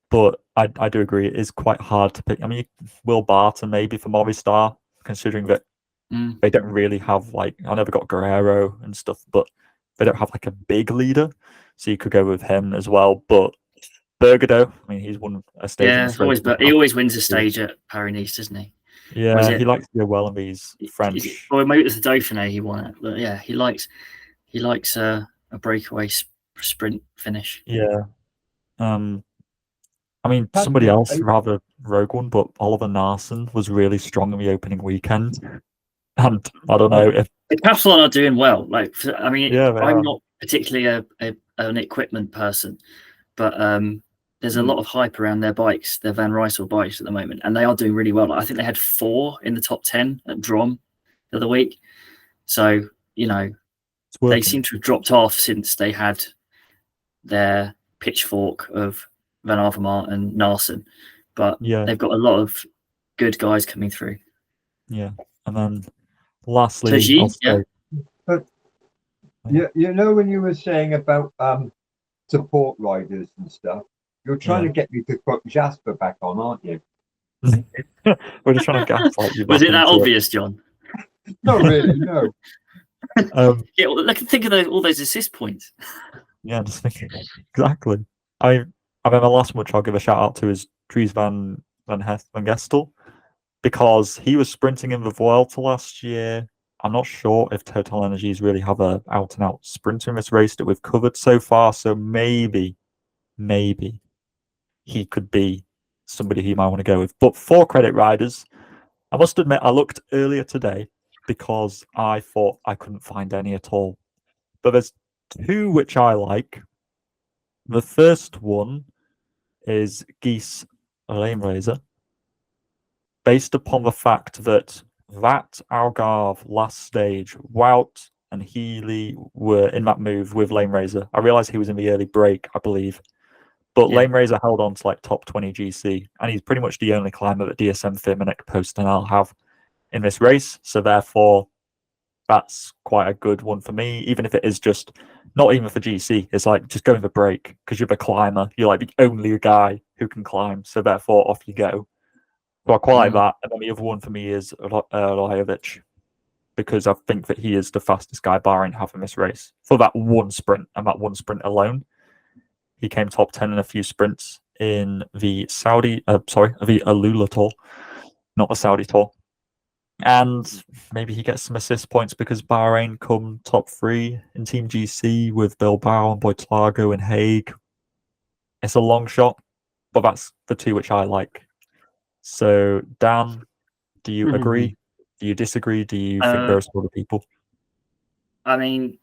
but I do agree it is quite hard to pick. I mean, Will Barton maybe for Movistar, considering that they don't really have I know they've got Guerrero and stuff, but they don't have like a big leader. So you could go with him as well. But Bergado, I mean, he's won a stage. Yeah, he always wins a stage at Paris Nice, doesn't he? Yeah, he likes to go well in these French. Or maybe it was the Dauphiné he won it, but yeah, he likes a breakaway sprint finish. Yeah. I mean, somebody else rather rogue one, but Oliver Narsson was really strong in the opening weekend. And I don't know if the Decathlon are doing well. I'm not particularly an equipment person, but there's a lot of hype around their bikes, their Van Rysel bikes at the moment, and they are doing really well. I think they had 4 in the top 10 at Drom the other week. So they seem to have dropped off since they had their pitchfork of Van Avermaet and Narsson, but they've got a lot of good guys coming through. Yeah, and then lastly, But when you were saying about support riders and stuff, you're trying to get me to put Jasper back on, aren't you? We're just trying to gaslight you. Was it that obvious, John? Not really, no. Think of all those assist points. Yeah, just thinking exactly. I mean, the last one which I'll give a shout out to is Dries van Gestel, because he was sprinting in the Vuelta last year. I'm not sure if Total Energies really have a out and out sprinter in this race that we've covered so far. So maybe he could be somebody who you might want to go with. But for credit riders, I must admit I looked earlier today because I thought I couldn't find any at all. But there's two which I like. The first one is Geese Lame Razor, based upon the fact that Algarve last stage, Wout and Healy were in that move with Lame Razor. I realised he was in the early break, I believe. But Yeah. Lame Razor held on to like top 20 GC, and he's pretty much the only climber that DSM Firmenich Post and I'll have in this race. So therefore, that's quite a good one for me, even if it is just not even for GC. It's like just going for break because you're the climber. You're like the only guy who can climb. So therefore, off you go. So I quite like that. And then the other one for me is Lajovic, because I think that he is the fastest guy Bahrain have in this race for that one sprint and that one sprint alone. He came top 10 in a few sprints in the the Alula Tour, not the Saudi Tour. And maybe he gets some assist points because Bahrain come top 3 in Team GC with Bilbao and Boitlago and Hague. It's a long shot, but that's the two which I like. So, Dan, do you agree? Do you disagree? Do you think there are some other people? I mean,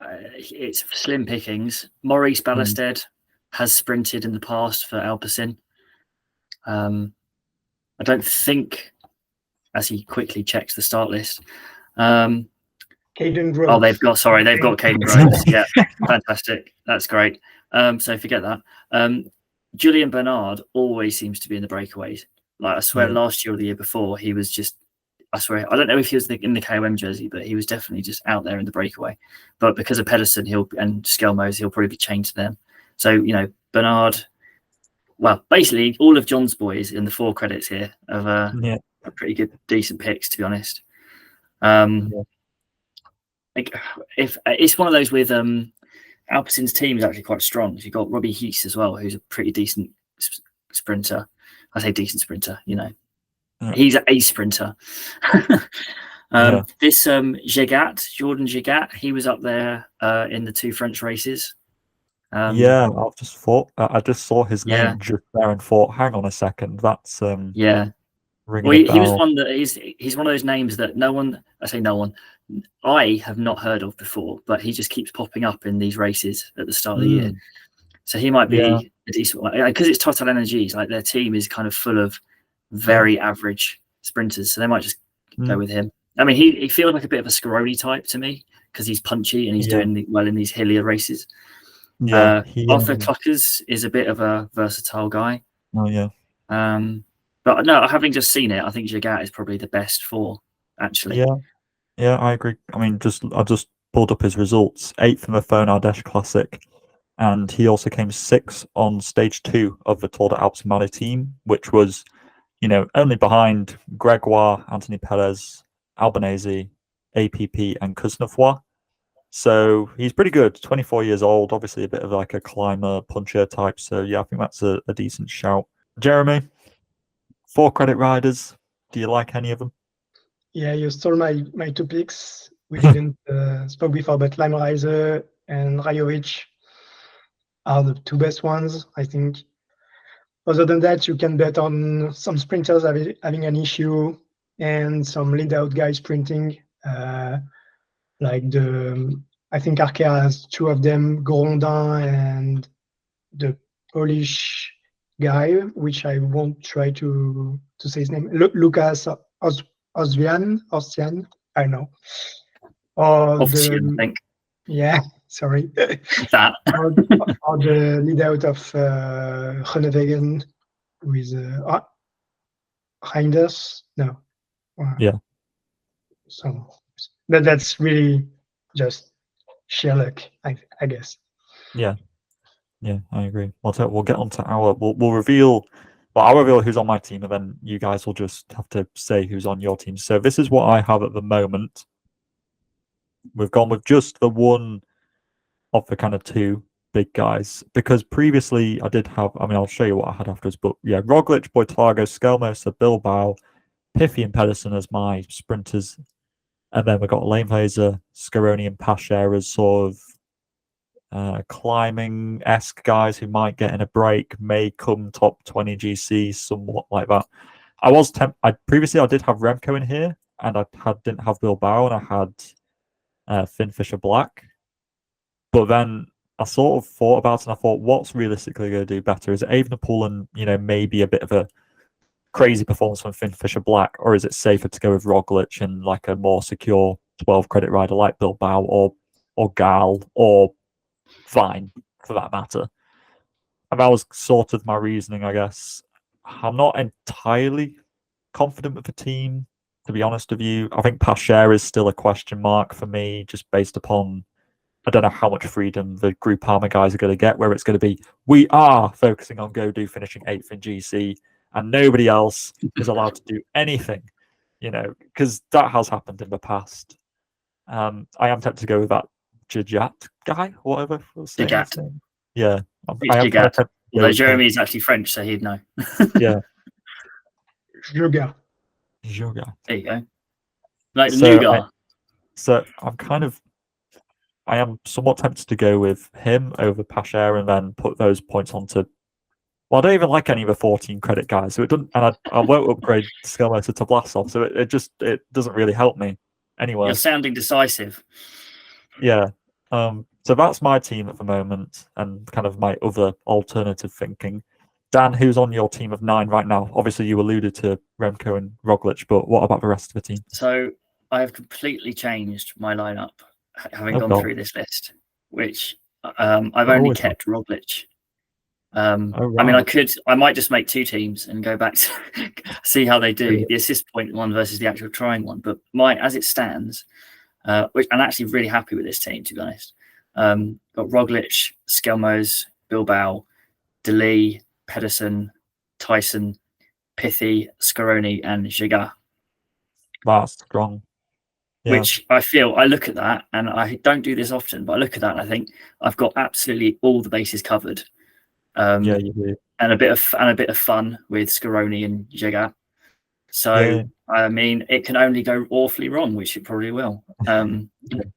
it's slim pickings. Maurice Ballested has sprinted in the past for Alpecin. I don't think, as he quickly checks the start list. Caden Groves. Oh, they've got Caden Groves. Yeah, fantastic. That's great. So forget that. Julian Bernard always seems to be in the breakaways. Like I swear, last year or the year before, he was just. I swear, I don't know if he was in the KOM jersey, but he was definitely just out there in the breakaway. But because of Pedersen and Skelmos, he'll probably be chained to them. So, Bernard, well, basically all of John's boys in the 4 credits here have are pretty good, decent picks, to be honest. If it's one of those with Alpecin's team is actually quite strong. You've got Robbie Heath as well, who's a pretty decent sprinter. I say decent sprinter, He's a sprinter. This Jordan Gigat, he was up there in the 2 French races. I just saw his name just there and thought, hang on a second, that's ringing he was one that he's one of those names that I have not heard of before, but he just keeps popping up in these races at the start of the year. So he might be a decent one because it's Total Energies. Like their team is kind of full of very average sprinters, so they might just go with him. I mean, he feels like a bit of a Scaroni type to me because he's punchy and he's doing well in these hillier races. Arthur Cluckers is a bit of a versatile guy. But no, having just seen it, I think Jagat is probably the best 4, actually. Yeah, I agree. I mean, I just pulled up his results. 8th in the Phone Ardèche Classic, and he also came 6th on stage 2 of the Tour de Alpes Maritime, which was, only behind Gregoire, Anthony Perez, Albanese, APP, and Kuznetsov. So he's pretty good. 24 years old, obviously a bit of like a climber, puncher type. So yeah, I think that's a decent shout. Jeremy, 4 credit riders. Do you like any of them? Yeah, you stole my 2 picks. We didn't spoke before, but Lime Riser and Rajovic are the 2 best ones, I think. Other than that, you can bet on some sprinters having an issue and some lead-out guys sprinting. I think Arkea has 2 of them, Grondin and the Polish guy, which I won't try to say his name, Lucas Ostian, I don't know. Ostian, I think. Yeah, sorry. That. or the lead out of Groenewegen with Reinders. No. So, but that's really just sheer luck, I guess. Yeah, I agree. We'll get on to we'll reveal. Well, I'll reveal who's on my team, and then you guys will just have to say who's on your team. So this is what I have at the moment. We've gone with just the one of the kind of 2 big guys, because previously I did have, I'll show you what I had afterwards, but yeah, Roglic, Boitlago, Skelmos, Bilbao, Piffy and Pedersen as my sprinters. And then we've got Lanehazer, Scaroni, and Pasher as sort of climbing-esque guys who might get in a break, may come top 20 GC, somewhat like that. Previously I did have Remco in here, and didn't have Bilbao, and I had Finn Fisher Black. But then I sort of thought about it, and I thought, what's realistically going to do better? Is it Evenepoel and, maybe a bit of a crazy performance from Finn Fisher Black, or is it safer to go with Roglic and like a more secure 12 credit rider like Bilbao or Gal or Vine for that matter? And that was sort of my reasoning, I guess. I'm not entirely confident with the team, to be honest with you. I think Pasher is still a question mark for me, just based upon, I don't know how much freedom the Groupama guys are going to get, where it's going to be, we are focusing on Godou finishing 8th in GC, and nobody else is allowed to do anything, because that has happened in the past. I am tempted to go with that Jajat guy, whatever. Jajat. Yeah. Jajat. Although Jeremy is actually French, so he'd know. Yeah. Joga. There you go. Like Lugar. So I am somewhat tempted to go with him over Pasher and then put those points onto. Well, I don't even like any of the 14 credit guys, so it doesn't, and I won't upgrade Skillmotor to Blasov, so it doesn't really help me anyway. You're sounding decisive. Yeah. So that's my team at the moment, and kind of my other alternative thinking. Dan, who's on your team of 9 right now? Obviously, you alluded to Remco and Roglic, but what about the rest of the team? So I have completely changed my lineup, having gone through this list, which I've only kept Roglic. Right. I mean, I might just make 2 teams and go back to see how they do, the assist point one versus the actual trying one. But as it stands, which I'm actually really happy with this team, to be honest. Got Roglic, Skelmos, Bilbao, DeLee, Pedersen, Tyson, Pithy, Scaroni, and Giga. That's strong. Yeah. Which I look at that, and I don't do this often, but I look at that and I think I've got absolutely all the bases covered. Yeah, you do. And a bit of fun with Scaroni and Giga. So I mean, it can only go awfully wrong, which it probably will. I'm actually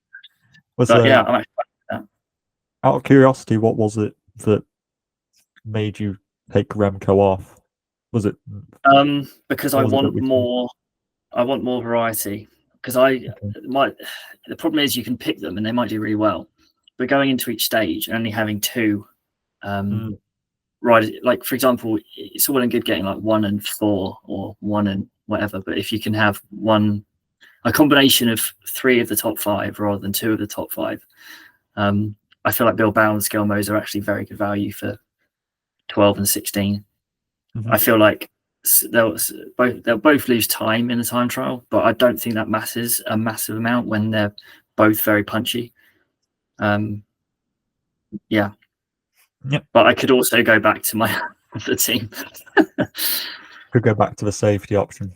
with that. Out of curiosity, what was it that made you take Remco off? Was it because I want more variety? Because the problem is you can pick them and they might do really well, but going into each stage and only having 2 riders, like for example, it's all well and good getting like 1 and 4 or 1 and whatever, but if you can have a combination of 3 of the top 5 rather than 2 of the top 5, I feel like Bilbao and Skelmos are actually very good value for 12 and 16. I feel like they'll both lose time in the time trial, but I don't think that matters a massive amount when they're both very punchy. Yeah. Yep. But I could also go back to my other team. Could go back to the safety option.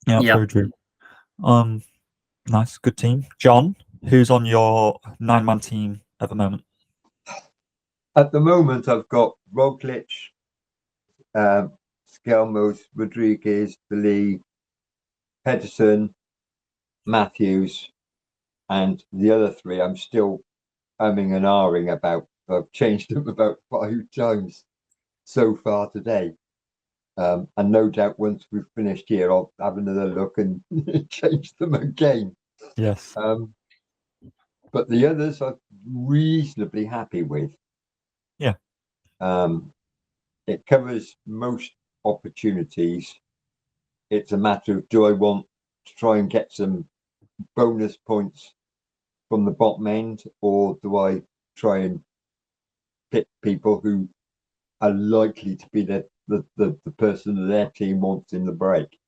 Yeah, that's very true. Nice, good team. John, who's on your 9-man team at the moment? At the moment, I've got Roglic, Skelmos, Rodriguez, DeLee, Pedersen, Matthews, and the other 3 I'm still umming and ahhing about. I've changed them about 5 times so far today. And no doubt once we've finished here, I'll have another look and change them again. Yes. But the others I'm reasonably happy with. Yeah. It covers most opportunities. It's a matter of, do I want to try and get some bonus points from the bottom end, or do I try and pick people who are likely to be the person that their team wants in the break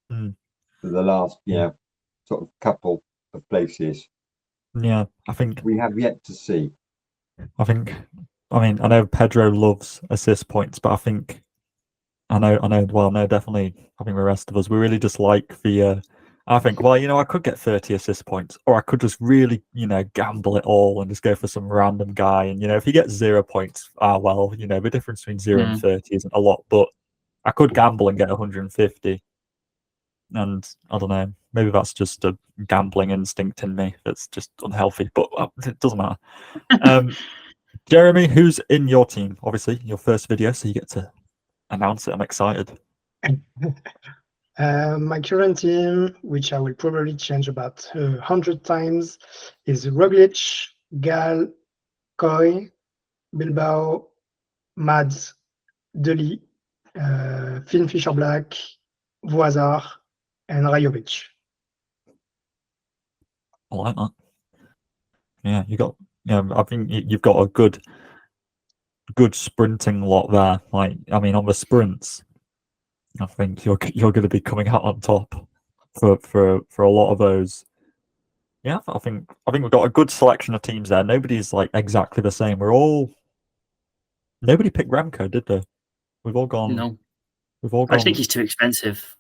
for the last sort of couple of places? Yeah, I think we have yet to see. I know Pedro loves assist points, but definitely I think the rest of us, we really dislike the I think, I could get 30 assist points, or I could just really, gamble it all and just go for some random guy. And, if he gets 0 points, the difference between 0 and 30 isn't a lot, but I could gamble and get 150. And I don't know, Maybe that's just a gambling instinct in me that's just unhealthy, but it doesn't matter. Jeremy, who's in your team? Obviously, your first video, so you get to announce it. I'm excited. My current team, which I will probably change about 100 times, is Roglic, Gal, Coy, Bilbao, Mads, Deli, Finn Fisher Black, Voisard, and Rajovic. I like that. Yeah, I think you've got a good sprinting lot there. Like, I mean, on the sprints, I think you're going to be coming out on top for a lot of those. Yeah, I think we've got a good selection of teams there. Nobody's like exactly the same. Nobody picked Remco, did they? We've all gone. No. We've all I gone. think he's too expensive.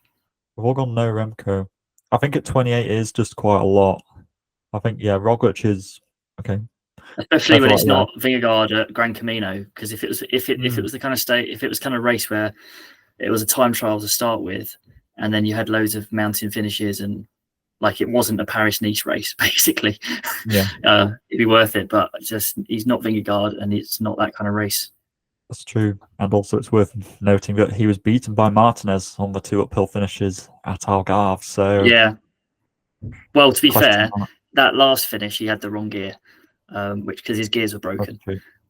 We've all gone no Remco. I think at 28 is just quite a lot. I think Roglic is okay. Especially when That's it's right, not Vingegaard at Gran Camino, because if it was the kind of race where it was a time trial to start with, and then you had loads of mountain finishes, and like it wasn't a Paris Nice race, basically. Yeah. It'd be worth it, but just he's not Vingegaard, and it's not that kind of race. That's true. And also it's worth noting that he was beaten by Martinez on the 2 uphill finishes at Algarve. So yeah. Well, to be question fair, that last finish he had the wrong gear, which because his gears were broken.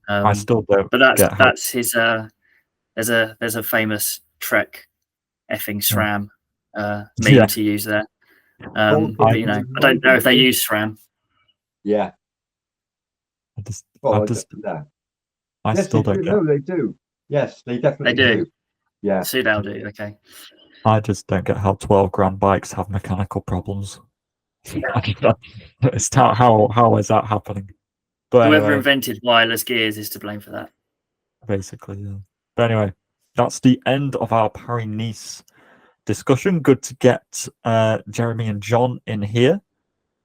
I still don't. But get how- that's his. There's a famous Trek effing SRAM meme to use there. But, I don't know if they use SRAM. Yeah. I still don't get. No, they do. Yes, they definitely do. Yeah. Soudal do. Okay. I just don't get how 12 grand bikes have mechanical problems. It's how is that happening? But Whoever anyway, invented wireless gears is to blame for that. basically, yeah. But anyway, that's the end of our Paris Nice discussion. Good to get Jeremy and John in here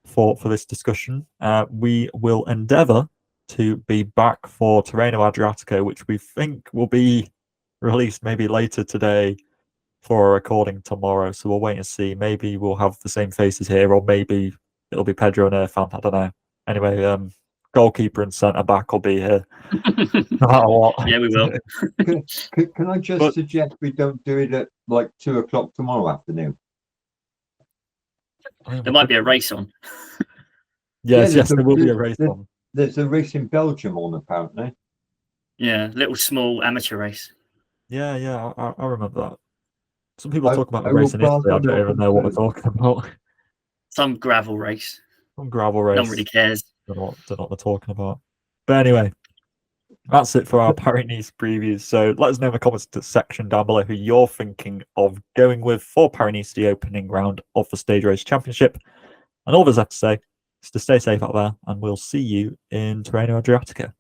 for this discussion. We will endeavour to be back for Tirreno Adriatico, which we think will be released maybe later today for a recording tomorrow. So we'll wait and see. Maybe we'll have the same faces here, or maybe it'll be Pedro and Irfan. I don't know. Anyway, goalkeeper and centre back will be here. No matter what. Yeah, we will. Can I just suggest we don't do it at like 2 o'clock tomorrow afternoon? There might be a race on. Yes, there will be a race on. There's a race in Belgium on, apparently. Yeah, little small amateur race. Yeah, I remember that. Some people talk about the race in Italy. I don't even know what they're talking about. Some gravel race. Some gravel race. No one really cares. Don't know what they're talking about. But anyway, that's it for our Paris Nice previews. So let us know in the comments section down below who you're thinking of going with for Paris Nice, the opening round of the Stage Race Championship. And all there's left to say is to stay safe out there, and we'll see you in Tirreno Adriatico.